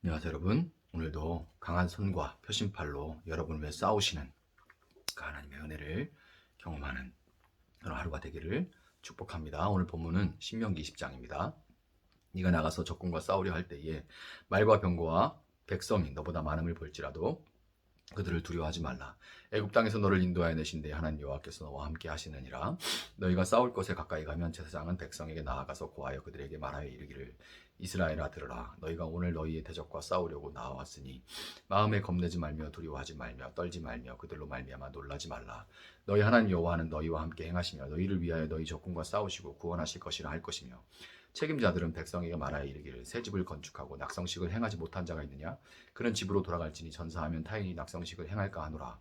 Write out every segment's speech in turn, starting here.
안녕하세요 여러분. 오늘도 강한 손과 표심팔로 여러분을 위해 싸우시는 그 하나님의 은혜를 경험하는 그런 하루가 되기를 축복합니다. 오늘 본문은 신명기 20장입니다. 네가 나가서 적군과 싸우려 할 때에 말과 병거와 백성이 너보다 많음을 볼지라도 그들을 두려워하지 말라. 애굽 땅에서 너를 인도하여 내신데 하나님 여호와께서 너와 함께 하시느니라. 너희가 싸울 곳에 가까이 가면 제사장은 백성에게 나아가서 고하여 그들에게 말하여 이르기를 이스라엘아 들으라. 너희가 오늘 너희의 대적과 싸우려고 나왔으니 마음에 겁내지 말며 두려워하지 말며 떨지 말며 그들로 말미암아 놀라지 말라. 너희 하나님 여호와는 너희와 함께 행하시며 너희를 위하여 너희 적군과 싸우시고 구원하실 것이라 할 것이며 책임자들은 백성에게 말하여 이르기를 새 집을 건축하고 낙성식을 행하지 못한 자가 있느냐? 그는 집으로 돌아갈지니 전사하면 타인이 낙성식을 행할까 하노라.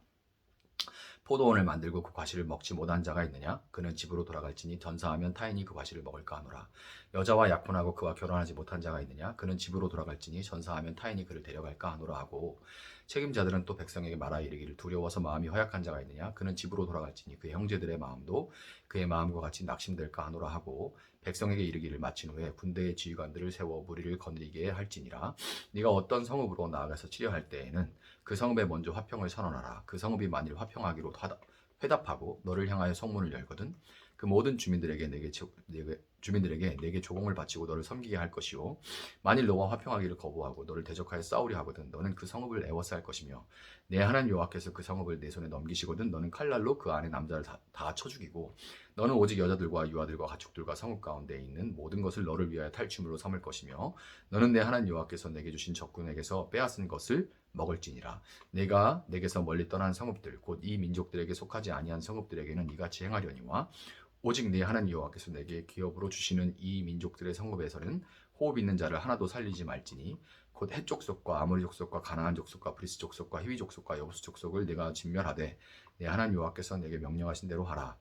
포도원을 만들고 그 과실을 먹지 못한 자가 있느냐? 그는 집으로 돌아갈지니 전사하면 타인이 그 과실을 먹을까 하노라. 여자와 약혼하고 그와 결혼하지 못한 자가 있느냐? 그는 집으로 돌아갈지니 전사하면 타인이 그를 데려갈까 하노라 하고 책임자들은 또 백성에게 말하여 이르기를 두려워서 마음이 허약한 자가 있느냐? 그는 집으로 돌아갈지니 그의 형제들의 마음도 그의 마음과 같이 낙심될까 하노라 하고 백성에게 이르기를 마친 후에 군대의 지휘관들을 세워 무리를 거느리게 할지니라. 네가 어떤 성읍으로 나아가서 치려할 때에는 그 성읍에 먼저 화평을 선언하라. 그 성읍이 만일 화평하기로 회답하고 너를 향하여 성문을 열거든 그 모든 주민들에게 내게 조공을 바치고 너를 섬기게 할 것이요 만일 너와 화평하기를 거부하고 너를 대적하여 싸우려 하거든 너는 그 성읍을 애워싸 할 것이며 내 하나님 여호와께서 그 성읍을 내 손에 넘기시거든 너는 칼날로 그 안에 남자를 다 쳐 죽이고 너는 오직 여자들과 유아들과 가축들과 성읍 가운데 있는 모든 것을 너를 위하여 탈취물로 삼을 것이며 너는 내 하나님 여호와께서 내게 주신 적군에게서 빼앗은 것을 먹을지니라. 내가 내게서 멀리 떠난 성읍들 곧 이 민족들에게 속하지 아니한 성읍들에게는 이같이 행하려니와 오직 내 하나님 여호와께서 내게 기업으로 주시는 이 민족들의 성읍에서는 호흡 있는 자를 하나도 살리지 말지니 곧 헷 족속과 아모리 족속과 가나안 족속과 브리스 족속과 히위 족속과 여부스 족속을 내가 진멸하되 내 하나님 여호와께서 내게 명령하신 대로 하라.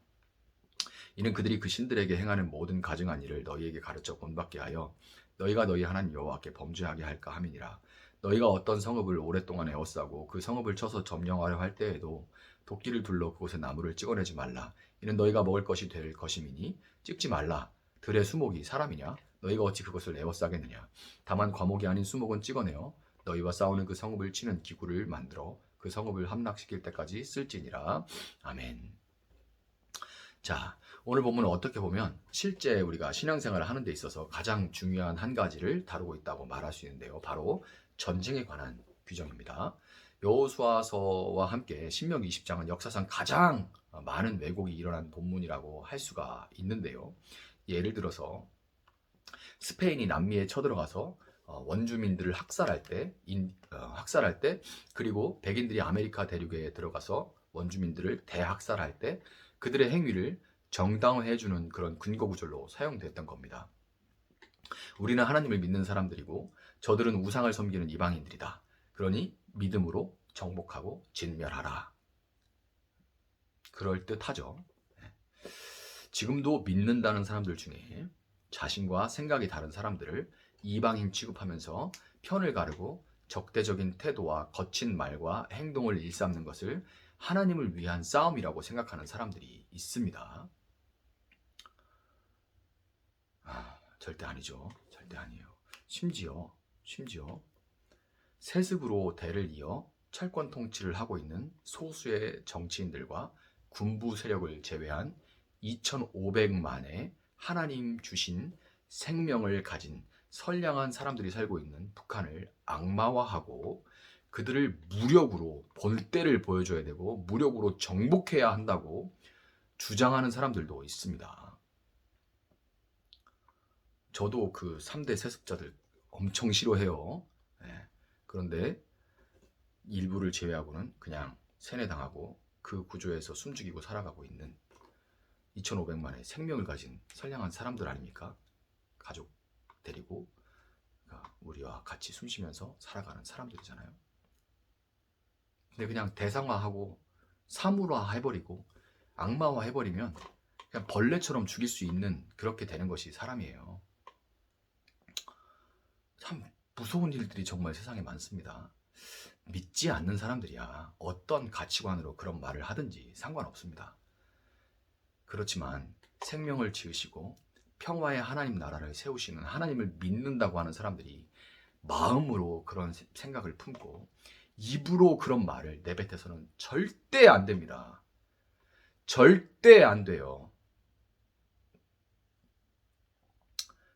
이는 그들이 그 신들에게 행하는 모든 가증한 일을 너희에게 가르쳐 본받게 하여 너희가 너희 하나님 여호와께 범죄하게 할까 함이니라. 너희가 어떤 성읍을 오랫동안 에워싸고 그 성읍을 쳐서 점령하려 할 때에도 도끼를 둘러 그곳에 나무를 찍어내지 말라. 이는 너희가 먹을 것이 될 것임이니 찍지 말라. 들의 수목이 사람이냐? 너희가 어찌 그것을 에워싸겠느냐? 다만 과목이 아닌 수목은 찍어내어 너희와 싸우는 그 성읍을 치는 기구를 만들어 그 성읍을 함락시킬 때까지 쓸지니라. 아멘. 자, 오늘 본문은 어떻게 보면 실제 우리가 신앙생활을 하는 데 있어서 가장 중요한 한 가지를 다루고 있다고 말할 수 있는데요. 바로 전쟁에 관한 규정입니다. 여호수아서와 함께 신명기 20장은 역사상 가장 많은 왜곡이 일어난 본문이라고 할 수가 있는데요. 예를 들어서 스페인이 남미에 쳐들어가서 원주민들을 학살할 때 그리고 백인들이 아메리카 대륙에 들어가서 원주민들을 대학살할 때 그들의 행위를 정당화해주는 그런 근거구절로 사용됐던 겁니다. 우리는 하나님을 믿는 사람들이고 저들은 우상을 섬기는 이방인들이다. 그러니 믿음으로 정복하고 진멸하라. 그럴듯하죠. 지금도 믿는다는 사람들 중에 자신과 생각이 다른 사람들을 이방인 취급하면서 편을 가르고 적대적인 태도와 거친 말과 행동을 일삼는 것을 하나님을 위한 싸움이라고 생각하는 사람들이 있습니다. 절대 아니죠. 절대 아니에요. 심지어 세습으로 대를 이어 철권 통치를 하고 있는 소수의 정치인들과 군부 세력을 제외한 2,500만의 하나님 주신 생명을 가진 선량한 사람들이 살고 있는 북한을 악마화하고 그들을 무력으로 본때를 보여줘야 되고 무력으로 정복해야 한다고 주장하는 사람들도 있습니다. 저도 그 3대 세습자들 엄청 싫어해요. 그런데 일부를 제외하고는 그냥 세뇌당하고 그 구조에서 숨죽이고 살아가고 있는 2,500만의 생명을 가진 선량한 사람들 아닙니까? 가족 데리고 우리와 같이 숨쉬면서 살아가는 사람들이잖아요. 근데 그냥 대상화하고 사물화 해버리고 악마화 해버리면 그냥 벌레처럼 죽일 수 있는 그렇게 되는 것이 사람이에요. 참 무서운 일들이 정말 세상에 많습니다. 믿지 않는 사람들이야 어떤 가치관으로 그런 말을 하든지 상관없습니다. 그렇지만 생명을 지으시고 평화의 하나님 나라를 세우시는 하나님을 믿는다고 하는 사람들이 마음으로 그런 생각을 품고 입으로 그런 말을 내뱉어서는 절대 안 됩니다. 절대 안 돼요.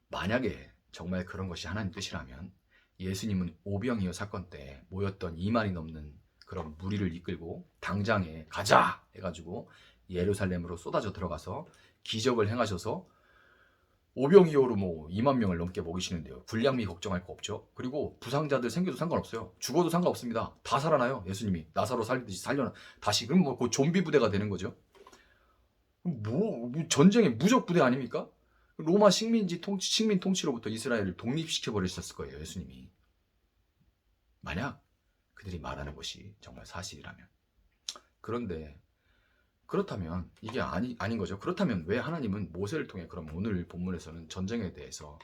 만약에 정말 그런 것이 하나님 뜻이라면 예수님은 오병이어 사건 때 모였던 2만이 넘는 그런 무리를 이끌고 당장에 가자 해가지고 예루살렘으로 쏟아져 들어가서 기적을 행하셔서 오병이어로 뭐 2만 명을 넘게 먹이시는데요. 불량미 걱정할 거 없죠. 그리고 부상자들 생겨도 상관없어요. 죽어도 상관없습니다. 다 살아나요. 예수님이 나사로 살리듯이 살려나 다시. 그럼 뭐 그 좀비 부대가 되는 거죠. 뭐 전쟁의 무적 부대 아닙니까? 로마 식민 통치로부터 이스라엘을 독립시켜 버리셨을 거예요. 예수님이. 만약 그들이 말하는 것이 정말 사실이라면. 그런데 그렇다면 이게 아닌 거죠. 그렇다면 왜 하나님은 모세를 통해 그럼 오늘 본문에서는 전쟁에 대해서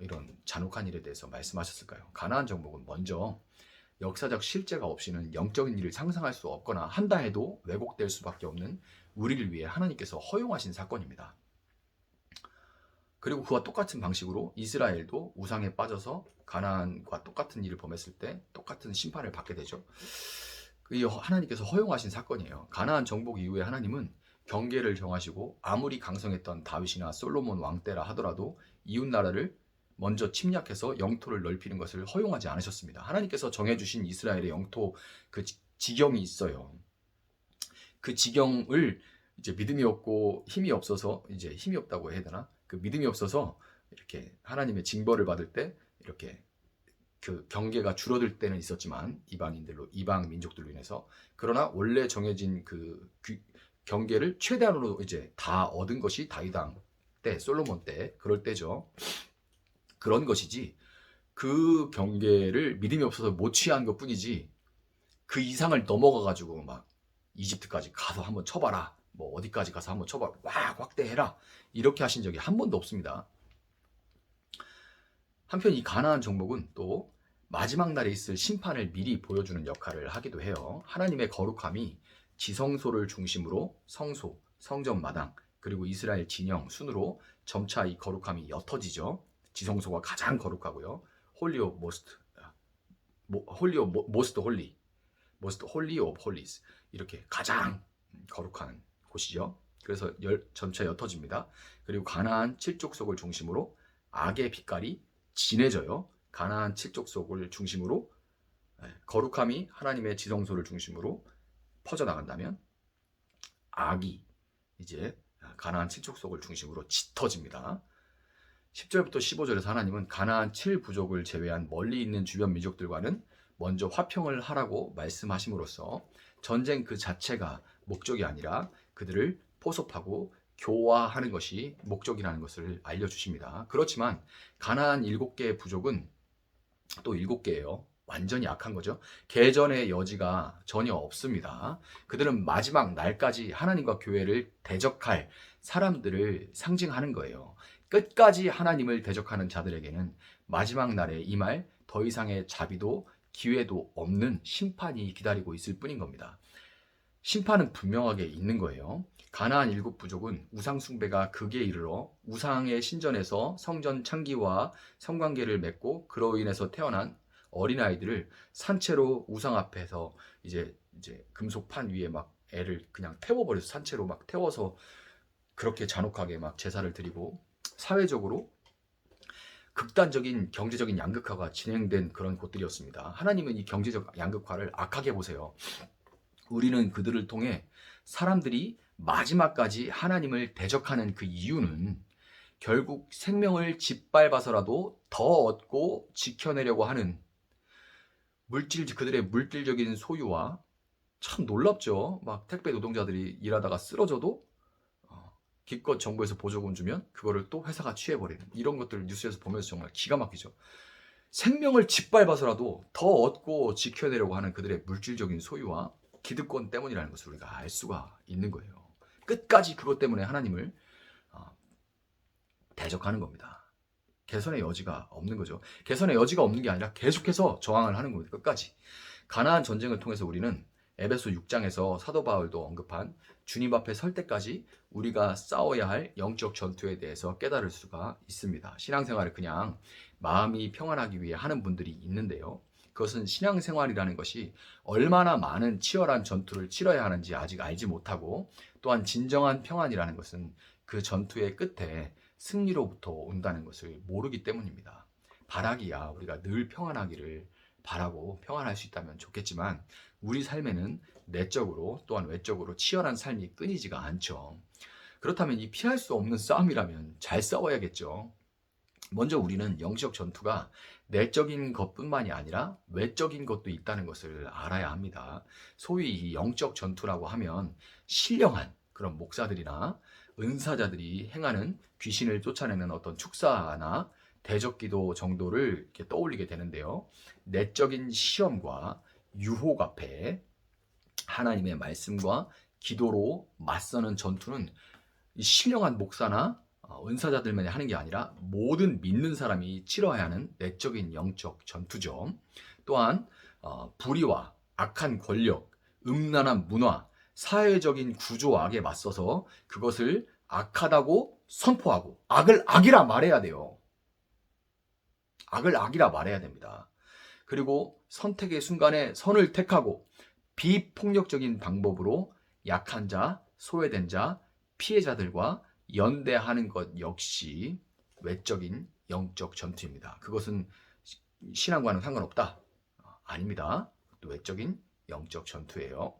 이런 잔혹한 일에 대해서 말씀하셨을까요? 가나안 정복은 먼저 역사적 실제가 없이는 영적인 일을 상상할 수 없거나 한다 해도 왜곡될 수밖에 없는 우리를 위해 하나님께서 허용하신 사건입니다. 그리고 그와 똑같은 방식으로 이스라엘도 우상에 빠져서 가나안과 똑같은 일을 범했을 때 똑같은 심판을 받게 되죠. 하나님께서 허용하신 사건이에요. 가나안 정복 이후에 하나님은 경계를 정하시고 아무리 강성했던 다윗이나 솔로몬 왕 때라 하더라도 이웃 나라를 먼저 침략해서 영토를 넓히는 것을 허용하지 않으셨습니다. 하나님께서 정해주신 이스라엘의 영토 그 지경이 있어요. 그 지경을 이제 믿음이 없고 힘이 없어서 이제 힘이 없다고 해야 되나? 그 믿음이 없어서 이렇게 하나님의 징벌을 받을 때 이렇게 그 경계가 줄어들 때는 있었지만 이방 민족들로 인해서 그러나 원래 정해진 그 경계를 최대한으로 이제 다 얻은 것이 다윗 왕 때, 솔로몬 때 그럴 때죠. 그런 것이지 그 경계를 믿음이 없어서 못 취한 것뿐이지 그 이상을 넘어가 가지고 막 이집트까지 가서 한번 쳐봐라, 뭐 어디까지 가서 한번 쳐봐라, 막 확대해라 이렇게 하신 적이 한 번도 없습니다. 한편 이 가나안 정복은 또 마지막 날에 있을 심판을 미리 보여주는 역할을 하기도 해요. 하나님의 거룩함이 지성소를 중심으로 성소, 성전 마당, 그리고 이스라엘 진영, 순으로 점차 이 거룩함이 옅어지죠. 지성소가 가장 거룩하고요. 홀리 오브 홀리스 이렇게 가장 거룩한 곳이죠. 그래서 점차 옅어집니다. 그리고 가나안 칠족속을 중심으로 악의 빛깔이 진해져요. 가나안 칠족속을 중심으로 거룩함이 하나님의 지성소를 중심으로 퍼져나간다면 악이 이제 가나안 칠족속을 중심으로 짙어집니다. 10절부터 15절에서 하나님은 가나안 7부족을 제외한 멀리 있는 주변 민족들과는 먼저 화평을 하라고 말씀하심으로써 전쟁 그 자체가 목적이 아니라 그들을 포섭하고 교화하는 것이 목적이라는 것을 알려주십니다. 그렇지만 가나안 7개의 부족은 또 7개예요. 완전히 약한 거죠. 개전의 여지가 전혀 없습니다. 그들은 마지막 날까지 하나님과 교회를 대적할 사람들을 상징하는 거예요. 끝까지 하나님을 대적하는 자들에게는 마지막 날에 임할 더 이상의 자비도 기회도 없는 심판이 기다리고 있을 뿐인 겁니다. 심판은 분명하게 있는 거예요. 가나안 7부족은 우상 숭배가 극에 이르러 우상의 신전에서 성전 창기와 성관계를 맺고 그로 인해서 태어난 어린아이들을 산채로 우상 앞에서 이제 금속판 위에 막 애를 그냥 태워버려서 산채로 막 태워서 그렇게 잔혹하게 막 제사를 드리고 사회적으로 극단적인 경제적인 양극화가 진행된 그런 곳들이었습니다. 하나님은 이 경제적 양극화를 악하게 보세요. 우리는 그들을 통해 사람들이 마지막까지 하나님을 대적하는 그 이유는 결국 생명을 짓밟아서라도 더 얻고 지켜내려고 하는 그들의 물질적인 소유와, 참 놀랍죠. 막 택배 노동자들이 일하다가 쓰러져도 기껏 정부에서 보조금 주면 그거를 또 회사가 취해버리는 이런 것들을 뉴스에서 보면서 정말 기가 막히죠. 생명을 짓밟아서라도 더 얻고 지켜내려고 하는 그들의 물질적인 소유와 기득권 때문이라는 것을 우리가 알 수가 있는 거예요. 끝까지 그것 때문에 하나님을 대적하는 겁니다. 개선의 여지가 없는 거죠. 개선의 여지가 없는 게 아니라 계속해서 저항을 하는 겁니다. 끝까지. 가나안 전쟁을 통해서 우리는 에베소 6장에서 사도 바울도 언급한 주님 앞에 설 때까지 우리가 싸워야 할 영적 전투에 대해서 깨달을 수가 있습니다. 신앙생활을 그냥 마음이 평안하기 위해 하는 분들이 있는데요. 그것은 신앙생활이라는 것이 얼마나 많은 치열한 전투를 치러야 하는지 아직 알지 못하고, 또한 진정한 평안이라는 것은 그 전투의 끝에 승리로부터 온다는 것을 모르기 때문입니다. 바라기야 우리가 늘 평안하기를 바라고 평안할 수 있다면 좋겠지만, 우리 삶에는 내적으로 또한 외적으로 치열한 삶이 끊이지가 않죠. 그렇다면 이 피할 수 없는 싸움이라면 잘 싸워야겠죠. 먼저 우리는 영적 전투가 내적인 것뿐만이 아니라 외적인 것도 있다는 것을 알아야 합니다. 소위 이 영적 전투라고 하면 신령한 그런 목사들이나 은사자들이 행하는 귀신을 쫓아내는 어떤 축사나 대적기도 정도를 이렇게 떠올리게 되는데요. 내적인 시험과 유혹 앞에 하나님의 말씀과 기도로 맞서는 전투는 신령한 목사나 은사자들만이 하는 게 아니라 모든 믿는 사람이 치러야 하는 내적인 영적 전투죠. 또한 불의와 악한 권력, 음란한 문화, 사회적인 구조악에 맞서서 그것을 악하다고 선포하고 악을 악이라 말해야 돼요. 악을 악이라 말해야 됩니다. 그리고 선택의 순간에 선을 택하고 비폭력적인 방법으로 약한 자, 소외된 자, 피해자들과 연대하는 것 역시 외적인 영적 전투입니다. 그것은 신앙과는 상관없다? 아닙니다. 또 외적인 영적 전투예요.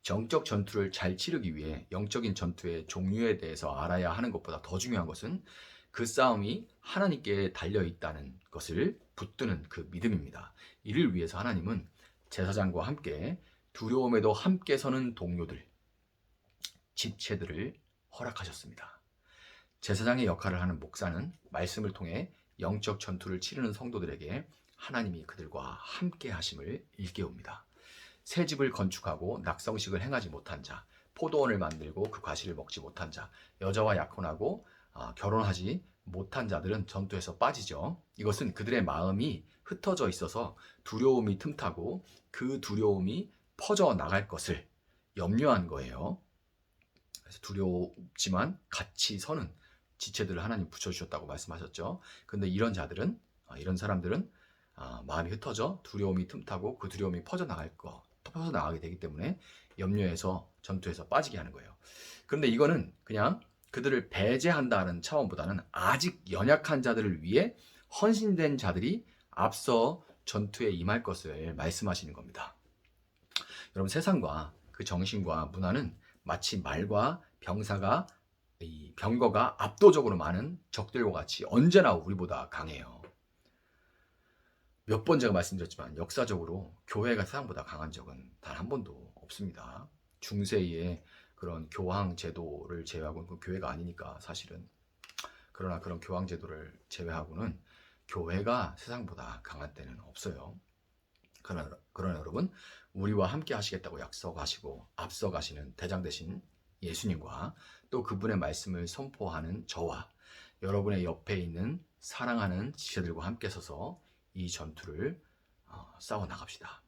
정적 전투를 잘 치르기 위해 영적인 전투의 종류에 대해서 알아야 하는 것보다 더 중요한 것은 그 싸움이 하나님께 달려 있다는 것을 붙드는 그 믿음입니다. 이를 위해서 하나님은 제사장과 함께 두려움에도 함께 서는 동료들, 지체들을 허락하셨습니다. 제사장의 역할을 하는 목사는 말씀을 통해 영적 전투를 치르는 성도들에게 하나님이 그들과 함께 하심을 일깨웁니다. 새 집을 건축하고 낙성식을 행하지 못한 자, 포도원을 만들고 그 과실을 먹지 못한 자, 여자와 약혼하고 결혼하지 못한 자들은 전투에서 빠지죠. 이것은 그들의 마음이 흩어져 있어서 두려움이 틈타고 그 두려움이 퍼져 나갈 것을 염려한 거예요. 그래서 두렵지만 같이 서는 지체들을 하나님 붙여주셨다고 말씀하셨죠. 근데 이런 자들은, 이런 사람들은 마음이 흩어져 두려움이 틈타고 그 두려움이 퍼져나가게 되기 때문에 염려해서 전투에서 빠지게 하는 거예요. 그런데 이거는 그냥 그들을 배제한다는 차원보다는 아직 연약한 자들을 위해 헌신된 자들이 앞서 전투에 임할 것을 말씀하시는 겁니다. 여러분, 세상과 그 정신과 문화는 마치 말과 병거가 압도적으로 많은 적들과 같이 언제나 우리보다 강해요. 몇 번 제가 말씀드렸지만 역사적으로 교회가 세상보다 강한 적은 단 한 번도 없습니다. 중세의 그런 교황 제도를 제외하고는 그 교회가 아니니까 사실은. 그러나 그런 교황 제도를 제외하고는 교회가 세상보다 강한 때는 없어요. 그러나 여러분, 우리와 함께 하시겠다고 약속하시고 앞서가시는 대장 되신 예수님과 또 그분의 말씀을 선포하는 저와 여러분의 옆에 있는 사랑하는 지체들과 함께 서서 이 전투를 싸워 나갑시다.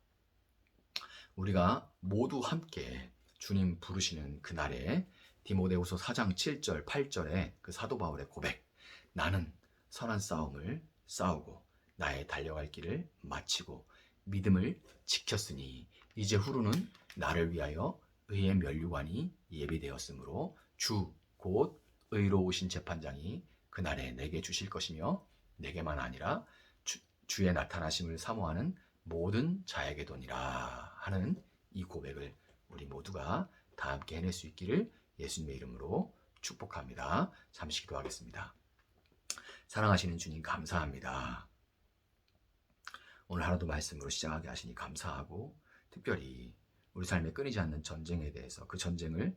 우리가 모두 함께 주님 부르시는 그날에 디모데후서 4장 7절 8절에 그 사도 바울의 고백, 나는 선한 싸움을 싸우고 나의 달려갈 길을 마치고 믿음을 지켰으니 이제 후로는 나를 위하여 의의 면류관이 예비되었으므로 주 곧 의로우신 재판장이 그날에 내게 주실 것이며 내게만 아니라 주의 나타나심을 사모하는 모든 자에게도니라 하는 이 고백을 우리 모두가 다 함께 해낼 수 있기를 예수님의 이름으로 축복합니다. 잠시 기도하겠습니다. 사랑하시는 주님, 감사합니다. 오늘 하루도 말씀으로 시작하게 하시니 감사하고, 특별히 우리 삶에 끊이지 않는 전쟁에 대해서 그 전쟁을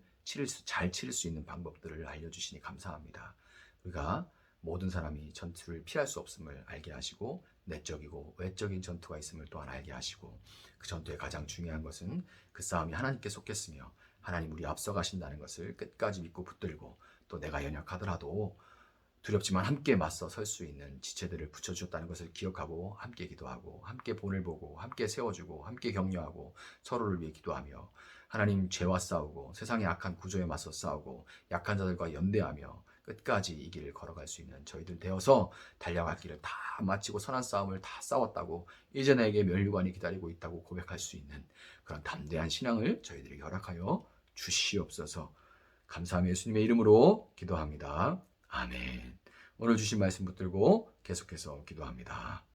잘 치를 수 있는 방법들을 알려주시니 감사합니다. 우리가 모든 사람이 전투를 피할 수 없음을 알게 하시고 내적이고 외적인 전투가 있음을 또한 알게 하시고, 그 전투의 가장 중요한 것은 그 싸움이 하나님께 속했으며 하나님 우리 앞서 가신다는 것을 끝까지 믿고 붙들고, 또 내가 연약하더라도 두렵지만 함께 맞서 설 수 있는 지체들을 붙여주셨다는 것을 기억하고 함께 기도하고 함께 본을 보고 함께 세워주고 함께 격려하고 서로를 위해 기도하며, 하나님 죄와 싸우고 세상의 악한 구조에 맞서 싸우고 약한 자들과 연대하며 끝까지 이 길을 걸어갈 수 있는 저희들 되어서 달려갈 길을 다 마치고 선한 싸움을 다 싸웠다고 이제 내게 면류관이 기다리고 있다고 고백할 수 있는 그런 담대한 신앙을 저희들에게 허락하여 주시옵소서. 감사하며 예수님의 이름으로 기도합니다. 아멘. 오늘 주신 말씀 붙들고 계속해서 기도합니다.